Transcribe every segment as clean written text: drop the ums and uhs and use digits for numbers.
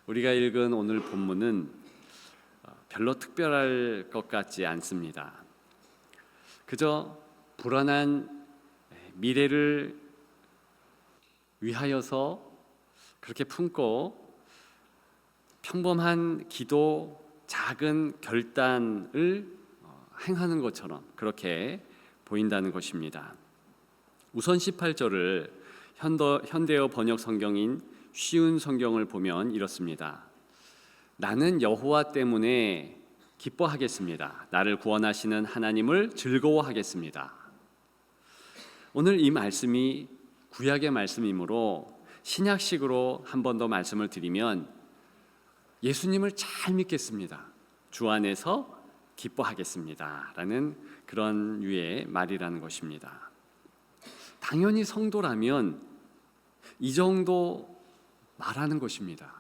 우리가 읽은 오늘 본문은 별로 특별할 것 같지 않습니다. 그저 불안한 미래를 위하여서 그렇게 품고 평범한 기도, 작은 결단을 행하는 것처럼 그렇게 보인다는 것입니다. 우선 18절을 현대어 번역 성경인 쉬운 성경을 보면 이렇습니다. 나는 여호와 때문에 기뻐하겠습니다. 나를 구원하시는 하나님을 즐거워하겠습니다. 오늘 이 말씀이 구약의 말씀이므로 신약식으로 한 번 더 말씀을 드리면 예수님을 잘 믿겠습니다. 주 안에서 기뻐하겠습니다. 라는 그런 유의 말이라는 것입니다. 당연히 성도라면 이 정도 말하는 것입니다.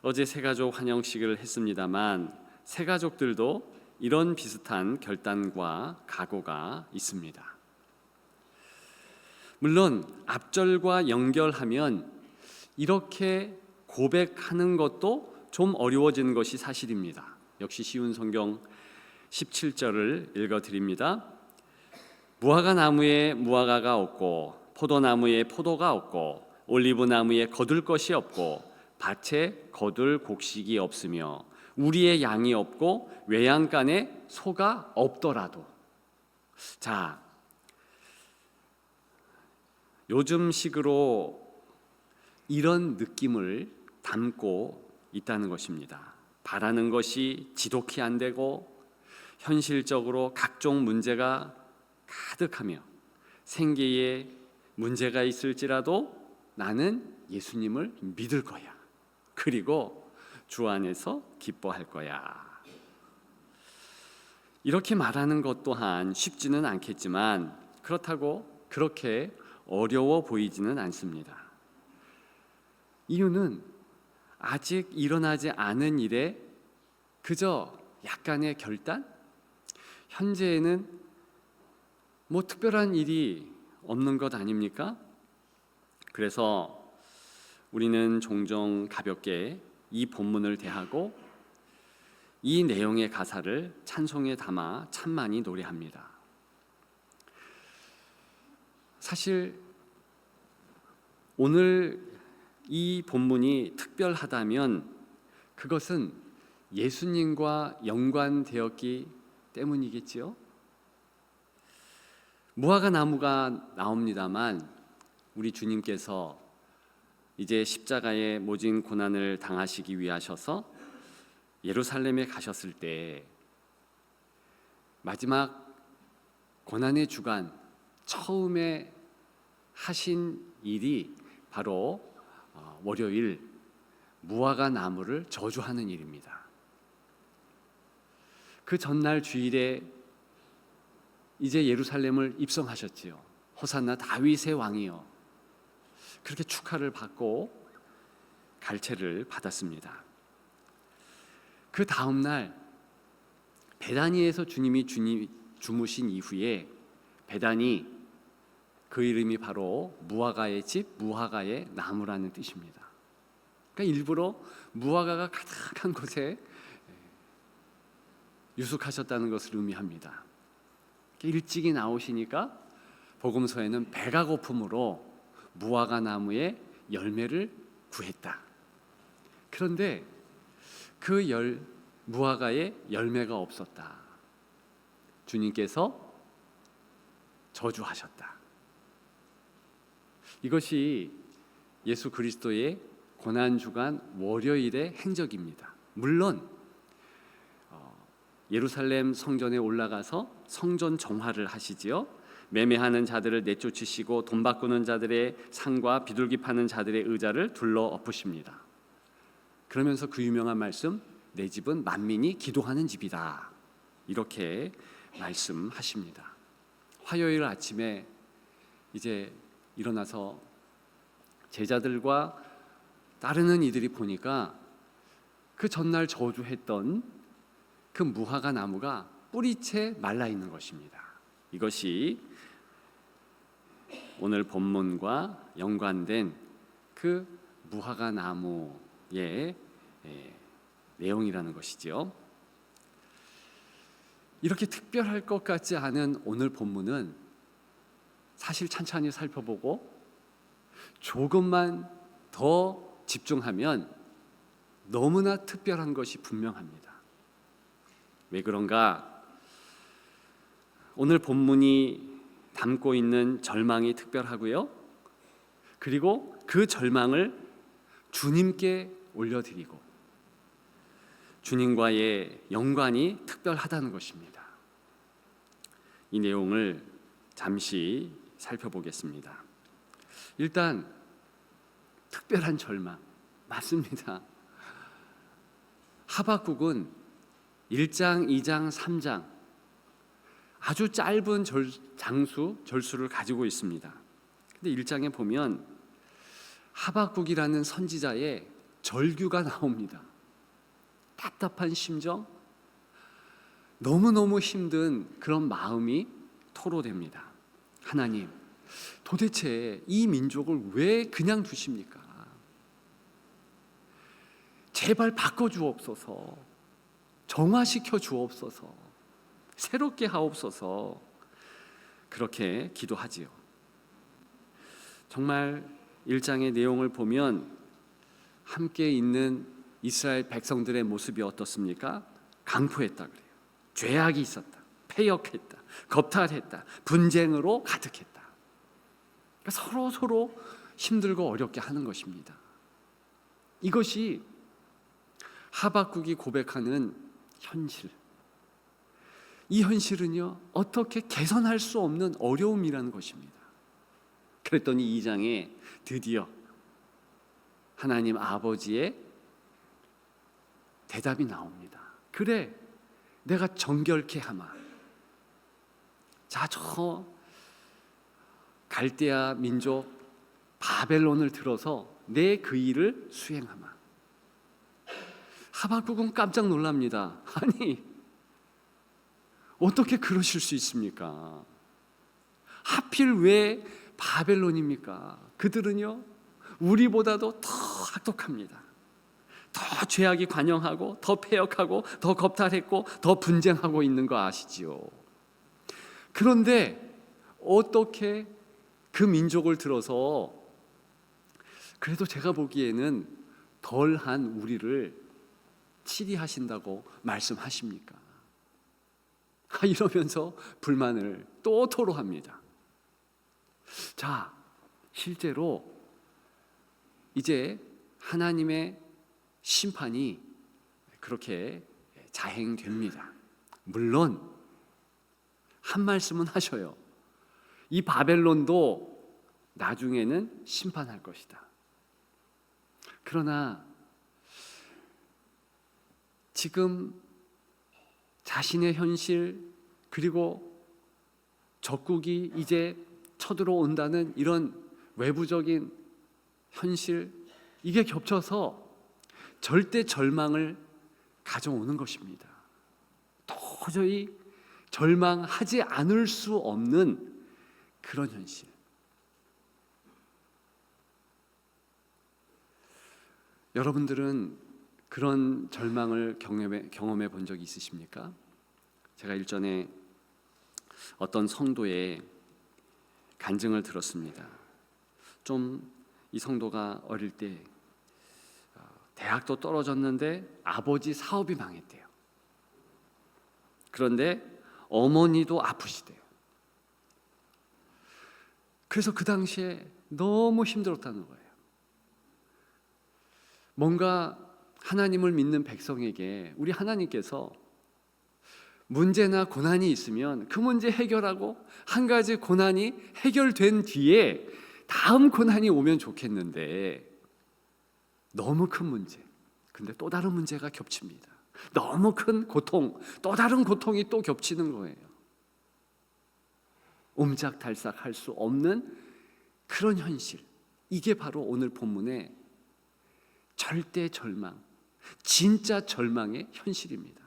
어제 새가족 환영식을 했습니다만 새가족들도 이런 비슷한 결단과 각오가 있습니다. 물론 앞절과 연결하면 이렇게 고백하는 것도 좀 어려워지는 것이 사실입니다. 역시 쉬운 성경 17절을 읽어드립니다. 무화과 나무에 무화과가 없고 포도나무에 포도가 없고 올리브나무에 거둘 것이 없고 밭에 거둘 곡식이 없으며 우리의 양이 없고 외양간에 소가 없더라도. 자, 요즘식으로 이런 느낌을 담고 있다는 것입니다. 바라는 것이 지독히 안 되고 현실적으로 각종 문제가 가득하며 생계에 문제가 있을지라도 나는 예수님을 믿을 거야. 그리고 주 안에서 기뻐할 거야. 이렇게 말하는 것 또한 쉽지는 않겠지만 그렇다고 그렇게 어려워 보이지는 않습니다. 이유는 아직 일어나지 않은 일에 그저 약간의 결단? 현재에는 뭐 특별한 일이 없는 것 아닙니까? 그래서 우리는 종종 가볍게 이 본문을 대하고 이 내용의 가사를 찬송에 담아 참 많이 노래합니다. 사실 오늘 이 본문이 특별하다면 그것은 예수님과 연관되었기 때문이겠지요. 무화과 나무가 나옵니다만 우리 주님께서 이제 십자가의 모진 고난을 당하시기 위하셔서 예루살렘에 가셨을 때 마지막 고난의 주간 처음에 하신 일이 바로 월요일 무화과 나무를 저주하는 일입니다. 그 전날 주일에 이제 예루살렘을 입성하셨지요. 호산나 다윗의 왕이여. 그렇게 축하를 받고 갈채를 받았습니다. 그 다음 날 베다니에서 주님이 주무신 이후에 베다니 그 이름이 바로 무화과의 집, 무화과의 나무라는 뜻입니다. 그러니까 일부러 무화과가 가득한 곳에 유숙하셨다는 것을 의미합니다. 일찍이 나오시니까 복음서에는 배가 고픔으로 무화과 나무의 열매를 구했다. 그런데 그 무화과에 열매가 없었다. 주님께서 저주하셨다. 이것이 예수 그리스도의 고난주간 월요일의 행적입니다. 물론 예루살렘 성전에 올라가서 성전 정화를 하시지요. 매매하는 자들을 내쫓으시고 돈 바꾸는 자들의 상과 비둘기 파는 자들의 의자를 둘러 엎으십니다. 그러면서 그 유명한 말씀, 내 집은 만민이 기도하는 집이다. 이렇게 말씀하십니다. 화요일 아침에 이제 일어나서 제자들과 따르는 이들이 보니까 그 전날 저주했던 그 무화과 나무가 뿌리채 말라 있는 것입니다. 이것이 오늘 본문과 연관된 그 무화과 나무의 내용이라는 것이지요. 이렇게 특별할 것 같지 않은 오늘 본문은 사실 찬찬히 살펴보고 조금만 더 집중하면 너무나 특별한 것이 분명합니다. 왜 그런가? 오늘 본문이 담고 있는 절망이 특별하고요. 그리고 그 절망을 주님께 올려드리고 주님과의 연관이 특별하다는 것입니다. 이 내용을 잠시 살펴보겠습니다. 일단 특별한 절망 맞습니다. 하박국은 1장, 2장, 3장 아주 짧은 절수를 가지고 있습니다. 근데 1장에 보면 하박국이라는 선지자의 절규가 나옵니다. 답답한 심정, 너무너무 힘든 그런 마음이 토로됩니다. 하나님, 도대체 이 민족을 왜 그냥 두십니까? 제발 바꿔주옵소서, 정화시켜 주옵소서, 새롭게 하옵소서. 그렇게 기도하지요. 정말 1장의 내용을 보면 함께 있는 이스라엘 백성들의 모습이 어떻습니까? 강포했다 그래요. 죄악이 있었다, 패역했다, 겁탈했다, 분쟁으로 가득했다. 그러니까 서로 힘들고 어렵게 하는 것입니다. 이것이 하박국이 고백하는 현실. 이 현실은요, 어떻게 개선할 수 없는 어려움이라는 것입니다. 그랬더니 2장에 드디어 하나님 아버지의 대답이 나옵니다. 그래, 내가 정결케 하마. 자, 저 갈대아 민족 바벨론을 들어서 내 그 일을 수행하마. 하박국은 깜짝 놀랍니다. 아니, 어떻게 그러실 수 있습니까? 하필 왜 바벨론입니까? 그들은요, 우리보다도 더 악독합니다. 더 죄악이 관영하고 더 패역하고 더 겁탈했고 더 분쟁하고 있는 거 아시지요? 그런데 어떻게 그 민족을 들어서 그래도 제가 보기에는 덜한 우리를 치리하신다고 말씀하십니까? 이러면서 불만을 또 토로합니다. 자, 실제로 이제 하나님의 심판이 그렇게 자행됩니다. 물론 한 말씀은 하셔요. 이 바벨론도 나중에는 심판할 것이다. 그러나 지금 자신의 현실 그리고 적국이 이제 쳐들어온다는 이런 외부적인 현실, 이게 겹쳐서 절대 절망을 가져오는 것입니다. 도저히 절망하지 않을 수 없는 그런 현실. 여러분들은 그런 절망을 경험해 본 적이 있으십니까? 제가 일전에 어떤 성도의 간증을 들었습니다. 좀 이 성도가 어릴 때 대학도 떨어졌는데 아버지 사업이 망했대요. 그런데 어머니도 아프시대요. 그래서 그 당시에 너무 힘들었다는 거예요. 뭔가 하나님을 믿는 백성에게 우리 하나님께서 문제나 고난이 있으면 그 문제 해결하고 한 가지 고난이 해결된 뒤에 다음 고난이 오면 좋겠는데 너무 큰 문제, 근데 또 다른 문제가 겹칩니다. 너무 큰 고통, 또 다른 고통이 또 겹치는 거예요. 옴짝달싹할 수 없는 그런 현실, 이게 바로 오늘 본문의 절대 절망, 진짜 절망의 현실입니다.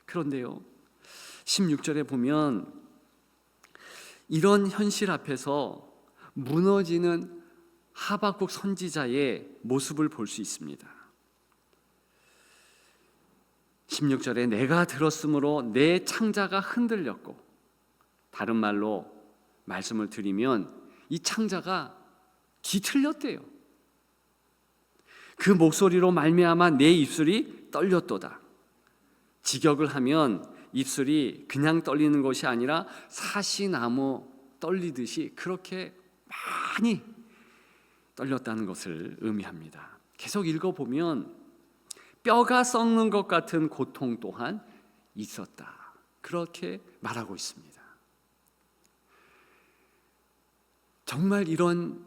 그런데요, 16절에 보면 이런 현실 앞에서 무너지는 하박국 선지자의 모습을 볼 수 있습니다. 16절에 내가 들었으므로 내 창자가 흔들렸고, 다른 말로 말씀을 드리면 이 창자가 뒤틀렸대요. 그 목소리로 말미암아 내 입술이 떨렸도다. 직역을 하면 입술이 그냥 떨리는 것이 아니라 사시나무 떨리듯이 그렇게 많이 떨렸다는 것을 의미합니다. 계속 읽어보면 뼈가 썩는 것 같은 고통 또한 있었다, 그렇게 말하고 있습니다. 정말 이런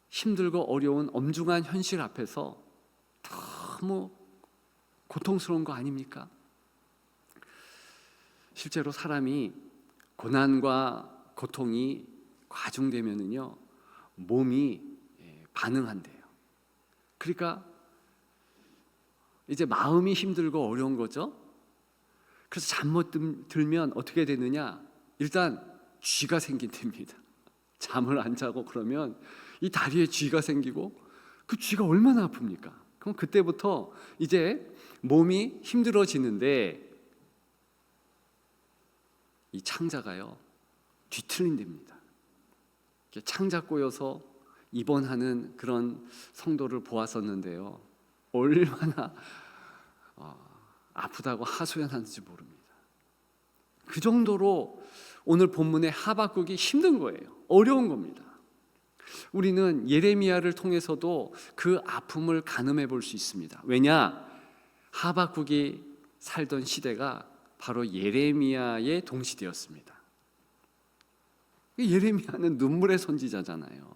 힘들고 어려운 엄중한 현실 앞에서 너무 고통스러운 거 아닙니까? 실제로 사람이 고난과 고통이 과중되면은요, 몸이 반응한대요. 그러니까 이제 마음이 힘들고 어려운 거죠. 그래서 잠 못 들면 어떻게 되느냐? 일단 쥐가 생긴답니다. 잠을 안 자고 그러면 이 다리에 쥐가 생기고, 그 쥐가 얼마나 아픕니까? 그럼 그때부터 이제 몸이 힘들어지는데 이 창자가요 뒤틀린답니다. 창자 꼬여서 입원하는 그런 성도를 보았었는데요, 얼마나 아프다고 하소연하는지 모릅니다. 그 정도로 오늘 본문의 하박국이 힘든 거예요. 어려운 겁니다. 우리는 예레미야를 통해서도 그 아픔을 가늠해 볼 수 있습니다. 왜냐? 하박국이 살던 시대가 바로 예레미야의 동시대였습니다. 예레미야는 눈물의 선지자잖아요.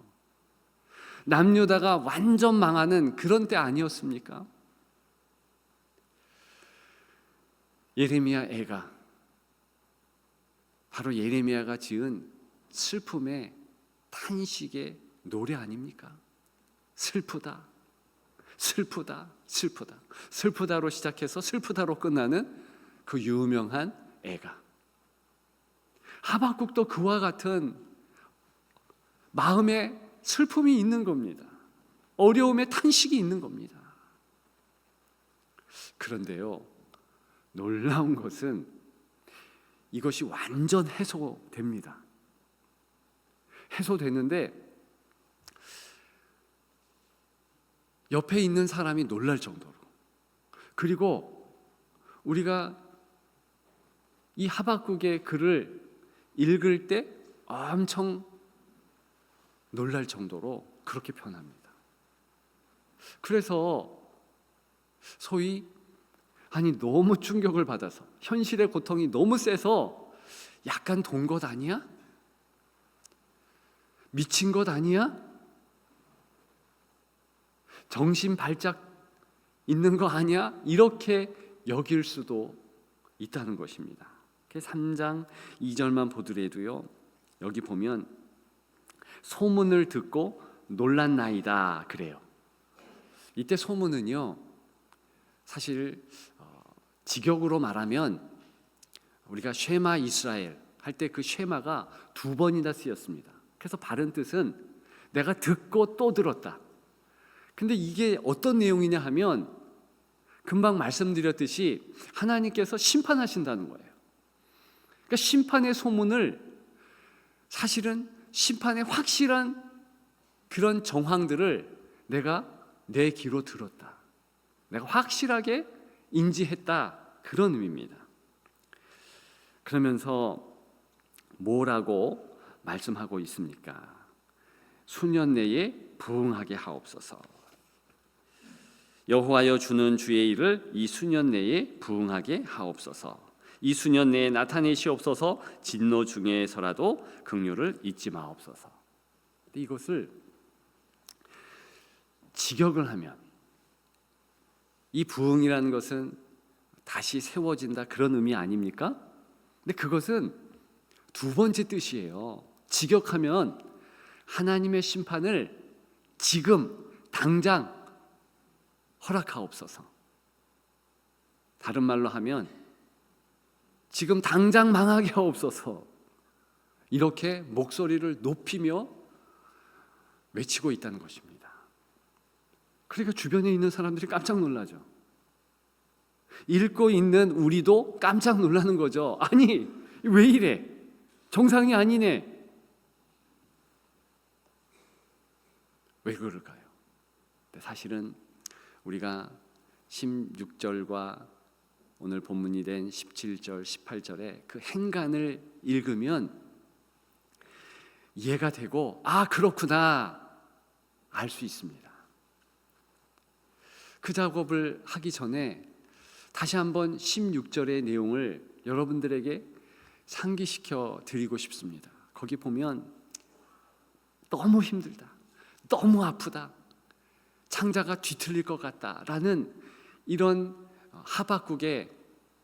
남유다가 완전 망하는 그런 때 아니었습니까? 예레미야 애가 바로 예레미야가 지은 슬픔의 탄식의 노래 아닙니까? 슬프다, 슬프다, 슬프다, 슬프다로 시작해서 슬프다로 끝나는 그 유명한 애가. 하박국도 그와 같은 마음에 슬픔이 있는 겁니다. 어려움의 탄식이 있는 겁니다. 그런데요, 놀라운 것은 이것이 완전 해소됩니다. 해소되는데 옆에 있는 사람이 놀랄 정도로, 그리고 우리가 이 하박국의 글을 읽을 때 엄청 놀랄 정도로 그렇게 표현합니다. 그래서 소위 너무 충격을 받아서 현실의 고통이 너무 세서 약간 돈 것 아니야? 미친 것 아니야? 정신 발작 있는 거 아니야? 이렇게 여길 수도 있다는 것입니다. 3장 2절만 보더라도요, 여기 보면 소문을 듣고 놀랐나이다 그래요. 이때 소문은요, 사실 직역으로 말하면 우리가 쉐마 이스라엘 할 때 그 쉐마가 2번이나 쓰였습니다. 그래서 바른 뜻은 내가 듣고 또 들었다. 근데 이게 어떤 내용이냐 하면 금방 말씀드렸듯이 하나님께서 심판하신다는 거예요. 그러니까 심판의 소문을, 사실은 심판의 확실한 그런 정황들을 내가 내 귀로 들었다, 내가 확실하게 인지했다, 그런 의미입니다. 그러면서 뭐라고 말씀하고 있습니까? 수년 내에 부응하게 하옵소서. 여호와여 주는 주의 일을 이 수년 내에 부응하게 하옵소서. 이 수년 내에 나타내시옵소서. 진노 중에서라도 긍휼을 잊지 마옵소서. 이것을 직역을 하면 이 부응이라는 것은 다시 세워진다, 그런 의미 아닙니까? 근데 그것은 두 번째 뜻이에요. 직역하면 하나님의 심판을 지금 당장 허락하옵소서. 다른 말로 하면 지금 당장 망하게 하옵소서. 이렇게 목소리를 높이며 외치고 있다는 것입니다. 그러니까 주변에 있는 사람들이 깜짝 놀라죠. 읽고 있는 우리도 깜짝 놀라는 거죠. 아니, 왜 이래? 정상이 아니네. 왜 그럴까요? 사실은 우리가 16절과 오늘 본문이 된 17절, 18절의 그 행간을 읽으면 이해가 되고, 아, 그렇구나, 알 수 있습니다. 그 작업을 하기 전에 다시 한번 16절의 내용을 여러분들에게 상기시켜 드리고 싶습니다. 거기 보면 너무 힘들다, 너무 아프다, 창자가 뒤틀릴 것 같다라는 이런 하박국의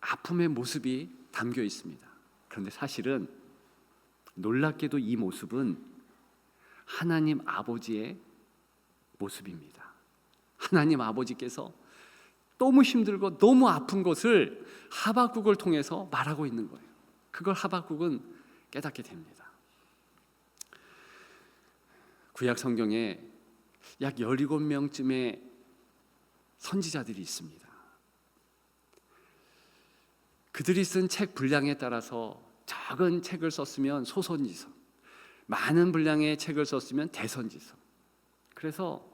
아픔의 모습이 담겨 있습니다. 그런데 사실은 놀랍게도 이 모습은 하나님 아버지의 모습입니다. 하나님 아버지께서 너무 힘들고 너무 아픈 것을 하박국을 통해서 말하고 있는 거예요. 그걸 하박국은 깨닫게 됩니다. 구약 성경에 약 17명쯤의 선지자들이 있습니다. 그들이 쓴 책 분량에 따라서 적은 책을 썼으면 소선지서, 많은 분량의 책을 썼으면 대선지서. 그래서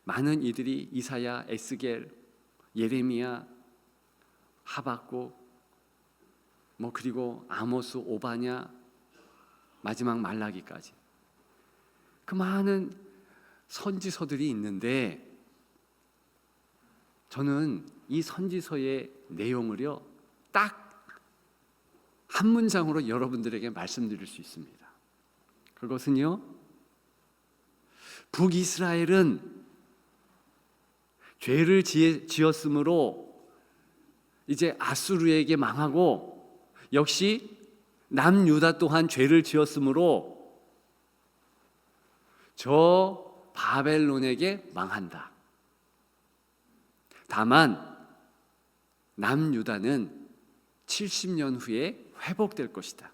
많은 이들이 이사야, 에스겔, 예레미야, 하박국, 그리고 아모스, 오바냐, 마지막 말라기까지 그 많은 선지서들이 있는데, 저는 이 선지서의 내용을요 딱 한 문장으로 여러분들에게 말씀드릴 수 있습니다. 그것은요, 북이스라엘은 죄를 지었으므로 이제 아수르에게 망하고, 역시 남유다 또한 죄를 지었으므로 저 바벨론에게 망한다. 다만 남유다는 70년 후에 회복될 것이다.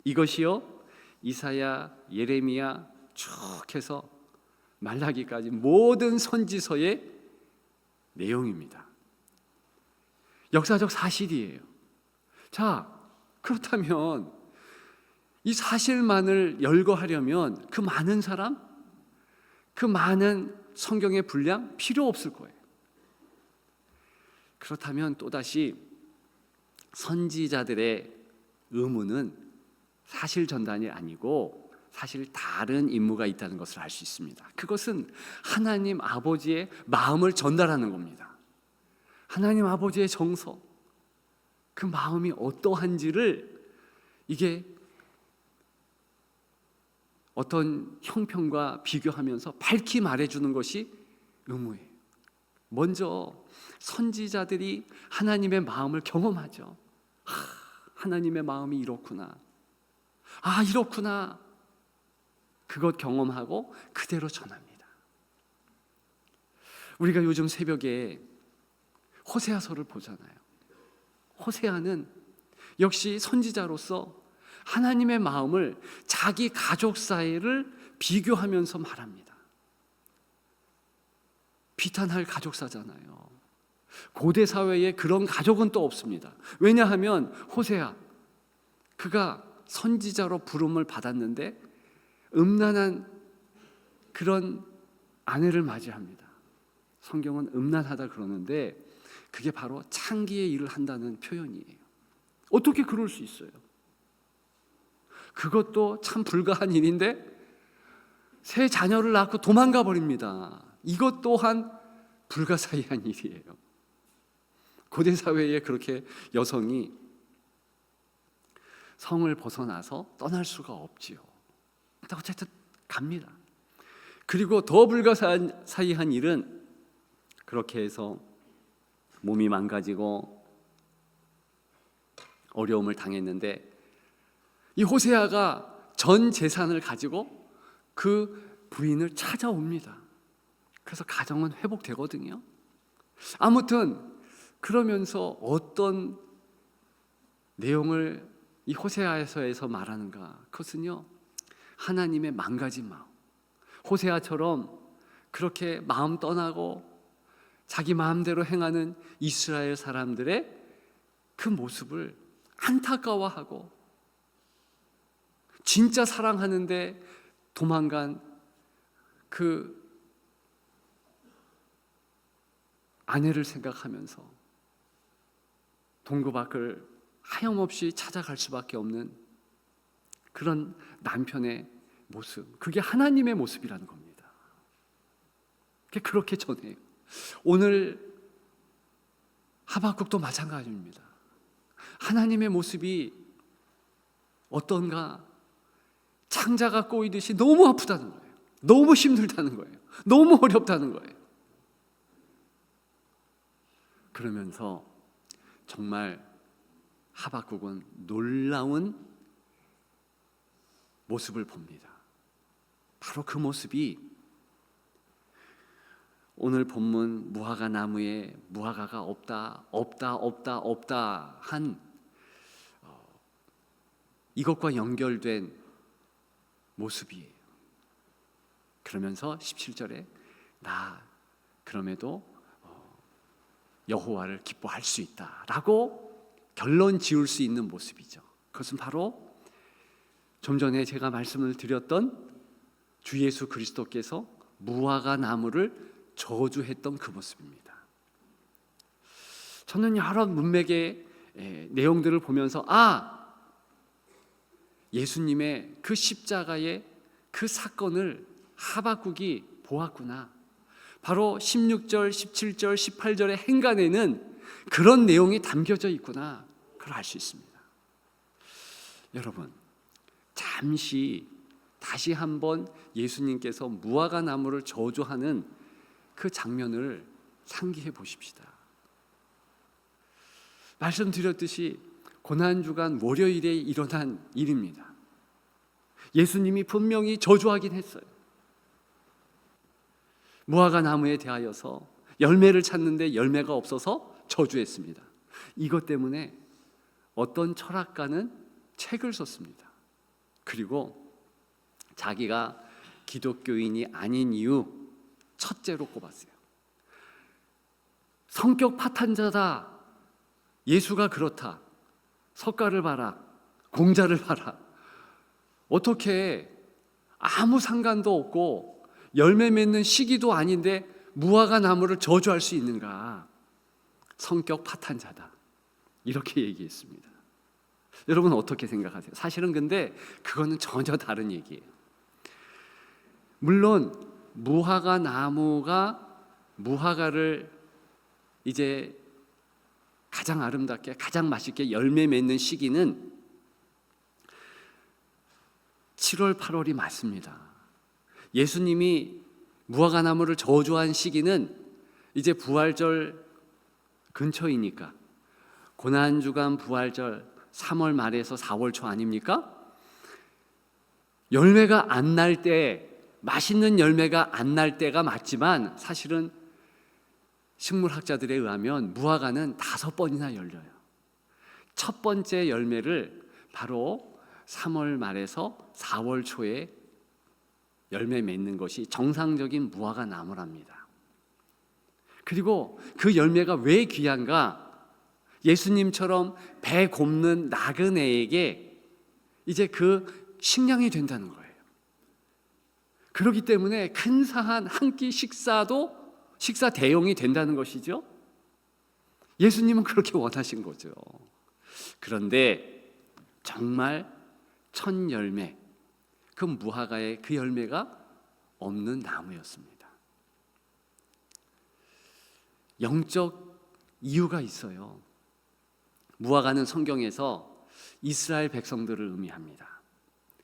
이것이요 이사야, 예레미야 쭉 해서 말라기까지 모든 선지서의 내용입니다. 역사적 사실이에요. 자, 그렇다면 이 사실만을 열거하려면 그 많은 사람, 그 많은 성경의 분량 필요 없을 거예요. 그렇다면 또다시 선지자들의 의무는 사실 전달이 아니고 사실 다른 임무가 있다는 것을 알 수 있습니다. 그것은 하나님 아버지의 마음을 전달하는 겁니다. 하나님 아버지의 정서, 그 마음이 어떠한지를 이게 어떤 형편과 비교하면서 밝히 말해주는 것이 의무예요. 먼저 선지자들이 하나님의 마음을 경험하죠. 하나님의 마음이 이렇구나, 아 이렇구나, 그것 경험하고 그대로 전합니다. 우리가 요즘 새벽에 호세아서를 보잖아요. 호세아는 역시 선지자로서 하나님의 마음을 자기 가족 사이를 비교하면서 말합니다. 비탄할 가족사잖아요. 고대 사회에 그런 가족은 또 없습니다. 왜냐하면 호세아, 그가 선지자로 부름을 받았는데 음란한 그런 아내를 맞이합니다. 성경은 음란하다 그러는데 그게 바로 창기의 일을 한다는 표현이에요. 어떻게 그럴 수 있어요? 그것도 참 불가한 일인데 새 자녀를 낳고 도망가 버립니다. 이것 또한 불가사의한 일이에요. 고대 사회에 그렇게 여성이 성을 벗어나서 떠날 수가 없지요. 어쨌든 갑니다. 그리고 더 불가사의한 일은 그렇게 해서 몸이 망가지고 어려움을 당했는데 이 호세아가 전 재산을 가지고 그 부인을 찾아옵니다. 그래서 가정은 회복되거든요. 아무튼 그러면서 어떤 내용을 이 호세아서에서 말하는가? 그것은요, 하나님의 망가진 마음, 호세아처럼 그렇게 마음 떠나고 자기 마음대로 행하는 이스라엘 사람들의 그 모습을 안타까워하고 진짜 사랑하는데 도망간 그 아내를 생각하면서 동거밖을 하염없이 찾아갈 수밖에 없는 그런 남편의 모습, 그게 하나님의 모습이라는 겁니다. 그렇게 전해요. 오늘 하박국도 마찬가지입니다. 하나님의 모습이 어떤가? 창자가 꼬이듯이 너무 아프다는 거예요. 너무 힘들다는 거예요. 너무 어렵다는 거예요. 그러면서 정말 하박국은 놀라운 모습을 봅니다. 바로 그 모습이 오늘 본문 무화과 나무에 무화과가 없다 한 이것과 연결된 모습이에요. 그러면서 17절에 나 그럼에도 여호와를 기뻐할 수 있다라고 결론 지을 수 있는 모습이죠. 그것은 바로 좀 전에 제가 말씀을 드렸던 주 예수 그리스도께서 무화과 나무를 저주했던 그 모습입니다. 저는 여러 문맥의 내용들을 보면서 예수님의 그 십자가의 그 사건을 하박국이 보았구나. 바로 16절, 17절, 18절의 행간에는 그런 내용이 담겨져 있구나. 그걸 알 수 있습니다. 여러분, 잠시 다시 한번 예수님께서 무화과 나무를 저주하는 그 장면을 상기해 보십시다. 말씀드렸듯이 고난주간 월요일에 일어난 일입니다. 예수님이 분명히 저주하긴 했어요. 무화과 나무에 대하여서 열매를 찾는데 열매가 없어서 저주했습니다. 이것 때문에 어떤 철학가는 책을 썼습니다. 그리고 자기가 기독교인이 아닌 이유 첫째로 꼽았어요. 성격 파탄자다. 예수가 그렇다. 석가를 봐라. 공자를 봐라. 어떻게 아무 상관도 없고 열매 맺는 시기도 아닌데 무화과 나무를 저주할 수 있는가? 성격 파탄자다. 이렇게 얘기했습니다. 여러분 어떻게 생각하세요? 사실은 근데 그거는 전혀 다른 얘기예요. 물론 무화과 나무가 무화과를 이제 가장 아름답게 가장 맛있게 열매 맺는 시기는 7월 8월이 맞습니다. 예수님이 무화과 나무를 저주한 시기는 이제 부활절 근처이니까 고난주간 부활절 3월 말에서 4월 초 아닙니까? 열매가 안 날 때, 맛있는 열매가 안 날 때가 맞지만 사실은 식물학자들에 의하면 무화과는 5번이나 열려요. 첫 번째 열매를 바로 3월 말에서 4월 초에 열매 맺는 것이 정상적인 무화과 나무랍니다. 그리고 그 열매가 왜 귀한가? 예수님처럼 배 곱는 나그네에게 이제 그 식량이 된다는 거예요. 그렇기 때문에 근사한 한 끼 식사도 식사 대용이 된다는 것이죠. 예수님은 그렇게 원하신 거죠. 그런데 정말 첫 열매, 그 무화과의 그 열매가 없는 나무였습니다. 영적 이유가 있어요. 무화과는 성경에서 이스라엘 백성들을 의미합니다.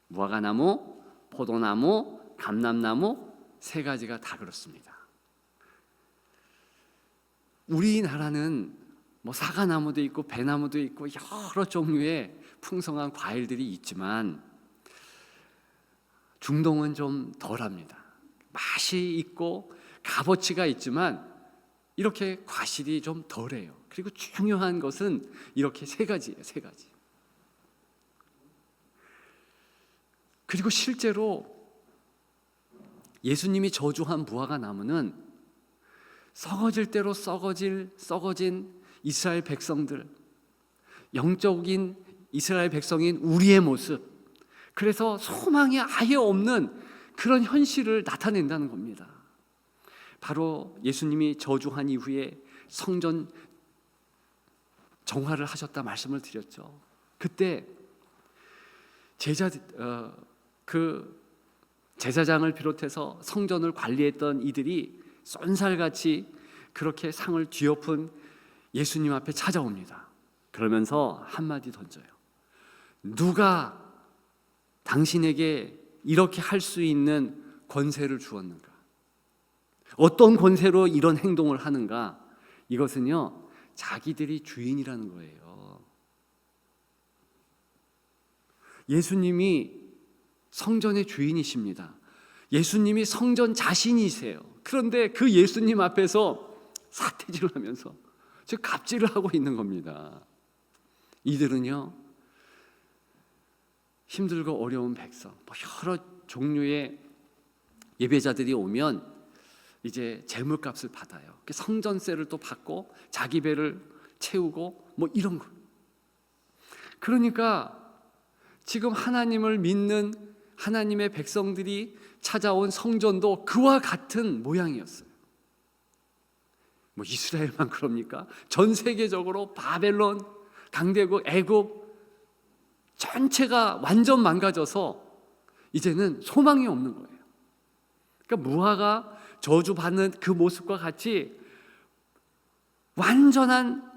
무화과나무, 포도나무, 감람나무 3가지가 다 그렇습니다. 우리나라는 사과나무도 있고 배나무도 있고 여러 종류의 풍성한 과일들이 있지만 중동은 좀 덜합니다. 맛이 있고 값어치가 있지만 이렇게 과실이 좀 덜해요. 그리고 중요한 것은 이렇게 3가지예요. 3가지. 그리고 실제로 예수님이 저주한 무화과 나무는 썩어질 대로 썩어진 이스라엘 백성들, 영적인 이스라엘 백성인 우리의 모습, 그래서 소망이 아예 없는 그런 현실을 나타낸다는 겁니다. 바로 예수님이 저주한 이후에 성전 정화를 하셨다 말씀을 드렸죠. 그때 제사장을 비롯해서 성전을 관리했던 이들이 쏜살같이 그렇게 상을 뒤엎은 예수님 앞에 찾아옵니다. 그러면서 한마디 던져요. 누가 당신에게 이렇게 할 수 있는 권세를 주었는가? 어떤 권세로 이런 행동을 하는가? 이것은요, 자기들이 주인이라는 거예요. 예수님이 성전의 주인이십니다. 예수님이 성전 자신이세요. 그런데 그 예수님 앞에서 사태질을 하면서 즉 갑질을 하고 있는 겁니다. 이들은요, 힘들고 어려운 백성, 여러 종류의 예배자들이 오면 이제 재물값을 받아요. 성전세를 또 받고 자기 배를 채우고 이런 거. 그러니까 지금 하나님을 믿는 하나님의 백성들이 찾아온 성전도 그와 같은 모양이었어요. 이스라엘만 그럽니까? 전 세계적으로 바벨론, 강대국, 애굽 전체가 완전 망가져서 이제는 소망이 없는 거예요. 그러니까 무화과 저주받는 그 모습과 같이 완전한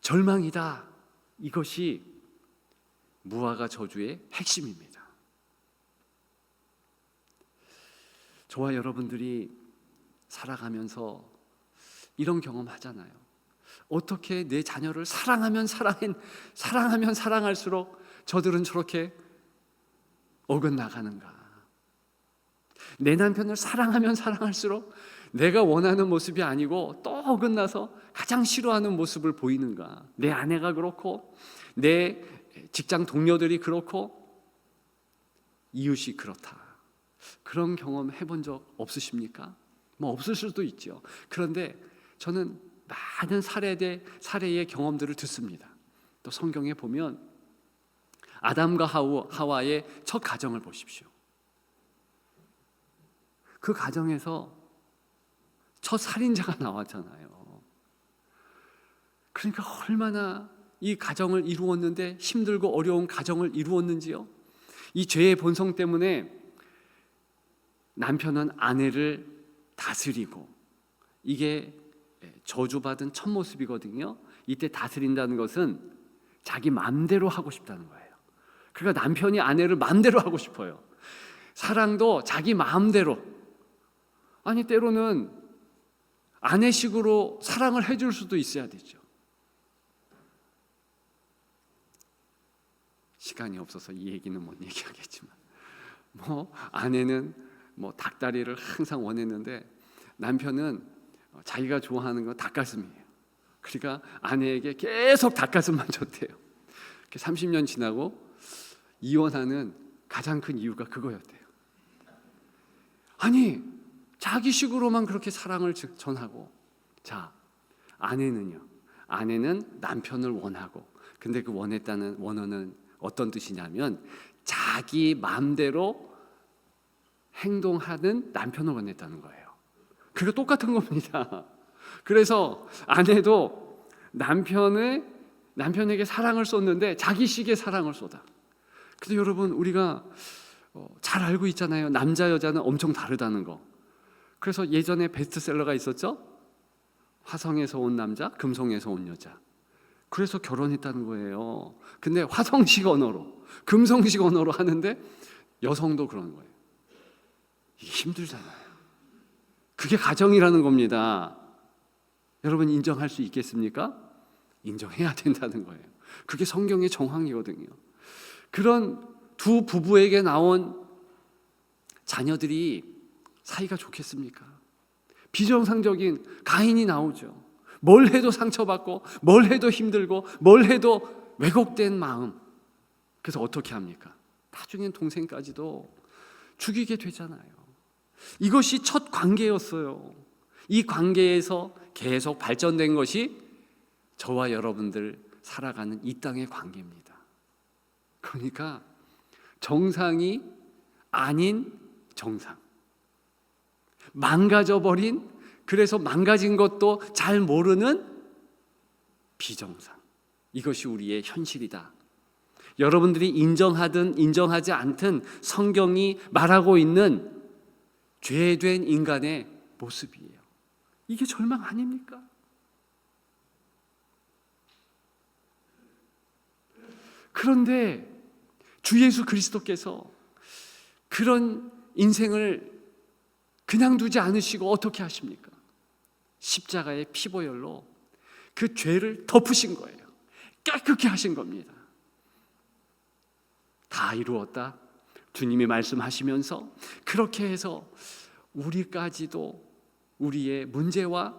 절망이다. 이것이 무화과 저주의 핵심입니다. 저와 여러분들이 살아가면서 이런 경험 하잖아요. 어떻게 내 자녀를 사랑하면 사랑할수록 저들은 저렇게 어긋나가는가? 내 남편을 사랑하면 사랑할수록 내가 원하는 모습이 아니고 또 어긋나서 가장 싫어하는 모습을 보이는가? 내 아내가 그렇고 내 직장 동료들이 그렇고 이웃이 그렇다. 그런 경험 해본 적 없으십니까? 없을 수도 있죠. 그런데 저는 많은 사례의 경험들을 듣습니다. 또 성경에 보면 아담과 하와의 첫 가정을 보십시오. 그 가정에서 첫 살인자가 나왔잖아요. 그러니까 얼마나 이 가정을 이루었는데 힘들고 어려운 가정을 이루었는지요. 이 죄의 본성 때문에 남편은 아내를 다스리고, 이게 저주받은 첫 모습이거든요. 이때 다스린다는 것은 자기 마음대로 하고 싶다는 거예요. 그러니까 남편이 아내를 마음대로 하고 싶어요. 사랑도 자기 마음대로. 아니, 때로는 아내식으로 사랑을 해줄 수도 있어야 되죠. 시간이 없어서 이 얘기는 못 얘기하겠지만, 아내는 닭다리를 항상 원했는데 남편은 자기가 좋아하는 건 닭가슴이에요. 그러니까 아내에게 계속 닭가슴만 줬대요. 30년 지나고 이혼하는 가장 큰 이유가 그거였대요. 아니, 자기식으로만 그렇게 사랑을 전하고, 자, 아내는요. 아내는 남편을 원하고, 근데 그 원했다는 원어는 어떤 뜻이냐면 자기 마음대로 행동하는 남편을 원했다는 거예요. 그게 똑같은 겁니다. 그래서 아내도 남편에게 사랑을 쏟는데 자기식의 사랑을 쏟아. 그래서 여러분, 우리가 잘 알고 있잖아요. 남자 여자는 엄청 다르다는 거. 그래서 예전에 베스트셀러가 있었죠. 화성에서 온 남자, 금성에서 온 여자. 그래서 결혼했다는 거예요. 근데 화성식 언어로, 금성식 언어로 하는데 여성도 그런 거예요. 이게 힘들잖아요. 그게 가정이라는 겁니다. 여러분, 인정할 수 있겠습니까? 인정해야 된다는 거예요. 그게 성경의 정황이거든요. 그런 두 부부에게 나온 자녀들이 사이가 좋겠습니까? 비정상적인 가인이 나오죠. 뭘 해도 상처받고, 뭘 해도 힘들고, 뭘 해도 왜곡된 마음. 그래서 어떻게 합니까? 나중엔 동생까지도 죽이게 되잖아요. 이것이 첫 관계였어요. 이 관계에서 계속 발전된 것이 저와 여러분들 살아가는 이 땅의 관계입니다. 그러니까 정상이 아닌 정상, 망가져버린, 그래서 망가진 것도 잘 모르는 비정상, 이것이 우리의 현실이다. 여러분들이 인정하든 인정하지 않든 성경이 말하고 있는 죄된 인간의 모습이에요. 이게 절망 아닙니까? 그런데 주 예수 그리스도께서 그런 인생을 그냥 두지 않으시고 어떻게 하십니까? 십자가의 피보혈로 그 죄를 덮으신 거예요. 깨끗게 하신 겁니다. 다 이루었다, 주님이 말씀하시면서 그렇게 해서 우리까지도 우리의 문제와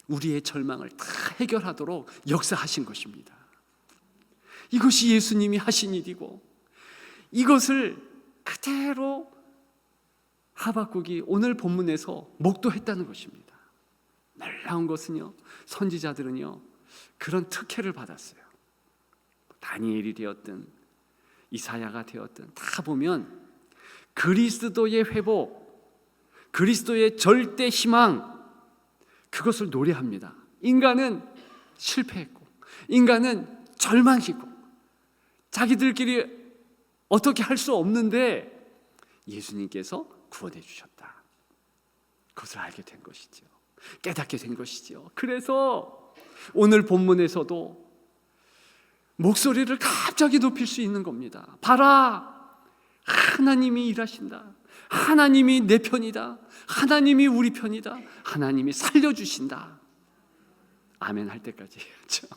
우리의 절망을 다 해결하도록 역사하신 것입니다. 이것이 예수님이 하신 일이고, 이것을 그대로 하박국이 오늘 본문에서 목도했다는 것입니다. 놀라운 것은요, 선지자들은요 그런 특혜를 받았어요. 다니엘이 되었든 이사야가 되었든 다 보면 그리스도의 회복, 그리스도의 절대 희망, 그것을 노래합니다. 인간은 실패했고, 인간은 절망이고, 자기들끼리 어떻게 할 수 없는데 예수님께서 구원해 주셨다. 그것을 알게 된 것이죠. 깨닫게 된 것이죠. 그래서 오늘 본문에서도 목소리를 갑자기 높일 수 있는 겁니다. 봐라, 하나님이 일하신다. 하나님이 내 편이다. 하나님이 우리 편이다. 하나님이 살려주신다. 아멘 할 때까지 해야죠.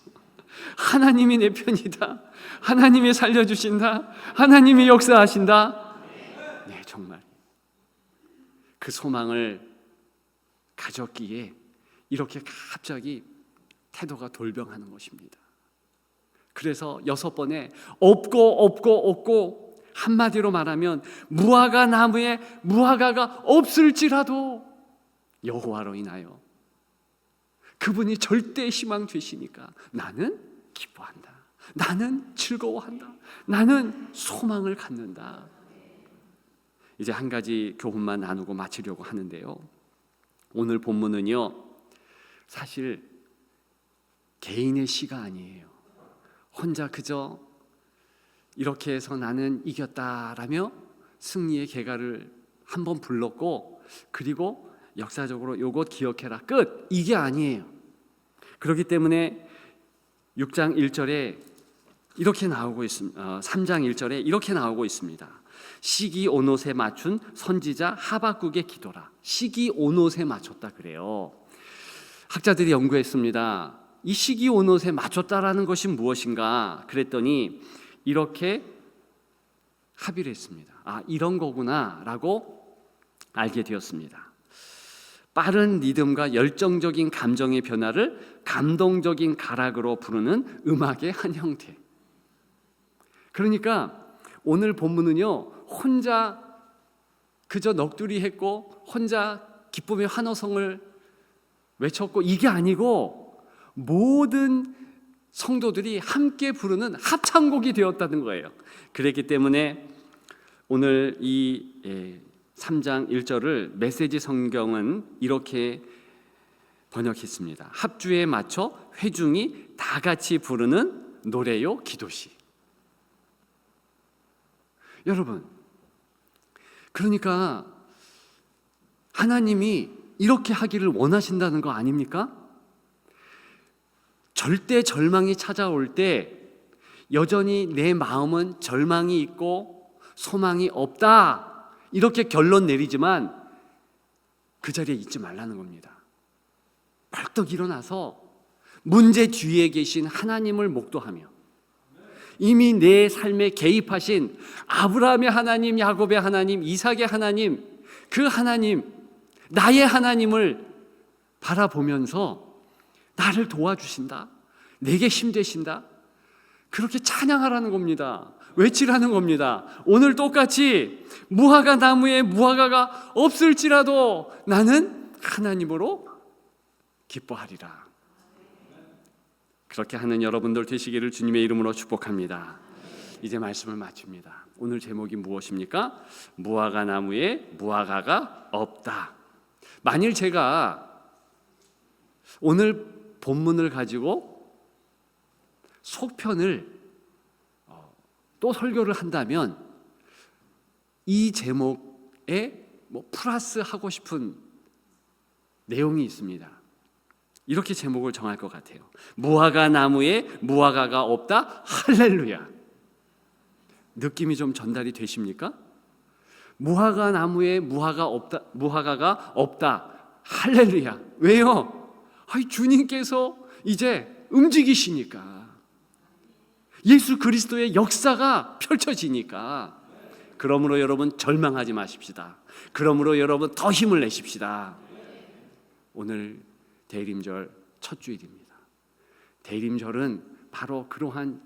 하나님이 내 편이다. 하나님이 살려주신다. 하나님이 역사하신다. 네, 정말 그 소망을 가졌기에 이렇게 갑자기 태도가 돌변하는 것입니다. 그래서 6번에 없고 한마디로 말하면 무화과 나무에 무화과가 없을지라도 여호와로 인하여 그분이 절대 희망 되시니까 나는 기뻐한다. 나는 즐거워한다. 나는 소망을 갖는다. 이제 한 가지 교훈만 나누고 마치려고 하는데요, 오늘 본문은요 사실 개인의 시가 아니에요. 혼자 그저 이렇게 해서 나는 이겼다라며 승리의 개가를 한번 불렀고, 그리고 역사적으로 요것 기억해라 끝, 이게 아니에요. 그렇기 때문에 6장 1절에 이렇게 나오고 있습니다. 3장 1절에 이렇게 나오고 있습니다. 시기 온옷에 맞춘 선지자 하박국의 기도라. 시기 온옷에 맞췄다 그래요. 학자들이 연구했습니다. 이 시기 온옷에 맞췄다라는 것이 무엇인가 그랬더니 이렇게 합의를 했습니다. 아, 이런 거구나라고 알게 되었습니다. 빠른 리듬과 열정적인 감정의 변화를 감동적인 가락으로 부르는 음악의 한 형태. 그러니까 오늘 본문은요 혼자 그저 넋두리 했고 혼자 기쁨의 환호성을 외쳤고, 이게 아니고 모든 성도들이 함께 부르는 합창곡이 되었다는 거예요. 그렇기 때문에 오늘 이 3장 1절을 메시지 성경은 이렇게 번역했습니다. 합주에 맞춰 회중이 다 같이 부르는 노래요 기도시. 여러분, 그러니까 하나님이 이렇게 하기를 원하신다는 거 아닙니까? 절대 절망이 찾아올 때 여전히 내 마음은 절망이 있고 소망이 없다, 이렇게 결론 내리지만 그 자리에 있지 말라는 겁니다. 벌떡 일어나서 문제 뒤에 계신 하나님을 목도하며 이미 내 삶에 개입하신 아브라함의 하나님, 야곱의 하나님, 이삭의 하나님, 그 하나님, 나의 하나님을 바라보면서 나를 도와주신다, 내게 힘되신다, 그렇게 찬양하라는 겁니다. 외치라는 겁니다. 오늘 똑같이 무화과 나무에 무화과가 없을지라도 나는 하나님으로 기뻐하리라. 그렇게 하는 여러분들 되시기를 주님의 이름으로 축복합니다. 이제 말씀을 마칩니다. 오늘 제목이 무엇입니까? 무화과 나무에 무화과가 없다. 만일 제가 오늘 본문을 가지고 속편을 또 설교를 한다면 이 제목에 플러스 하고 싶은 내용이 있습니다. 이렇게 제목을 정할 것 같아요. 무화과 나무에 무화과가 없다. 할렐루야. 느낌이 좀 전달이 되십니까? 무화과 나무에 무화과가 없다. 할렐루야. 왜요? 주님께서 이제 움직이시니까. 예수 그리스도의 역사가 펼쳐지니까. 그러므로 여러분 절망하지 마십시다. 그러므로 여러분 더 힘을 내십시다. 오늘 대림절 첫 주일입니다. 대림절은 바로 그러한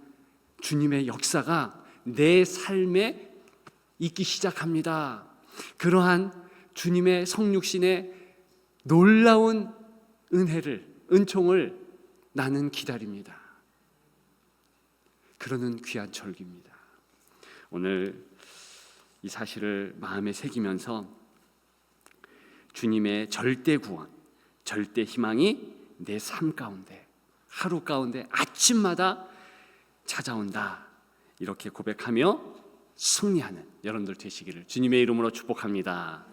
주님의 역사가 내 삶에 있기 시작합니다. 그러한 주님의 성육신의 놀라운 은총을 나는 기다립니다. 그러는 귀한 절기입니다. 오늘 이 사실을 마음에 새기면서 주님의 절대 구원, 절대 희망이 내 삶 가운데, 하루 가운데 아침마다 찾아온다. 이렇게 고백하며 승리하는 여러분들 되시기를 주님의 이름으로 축복합니다.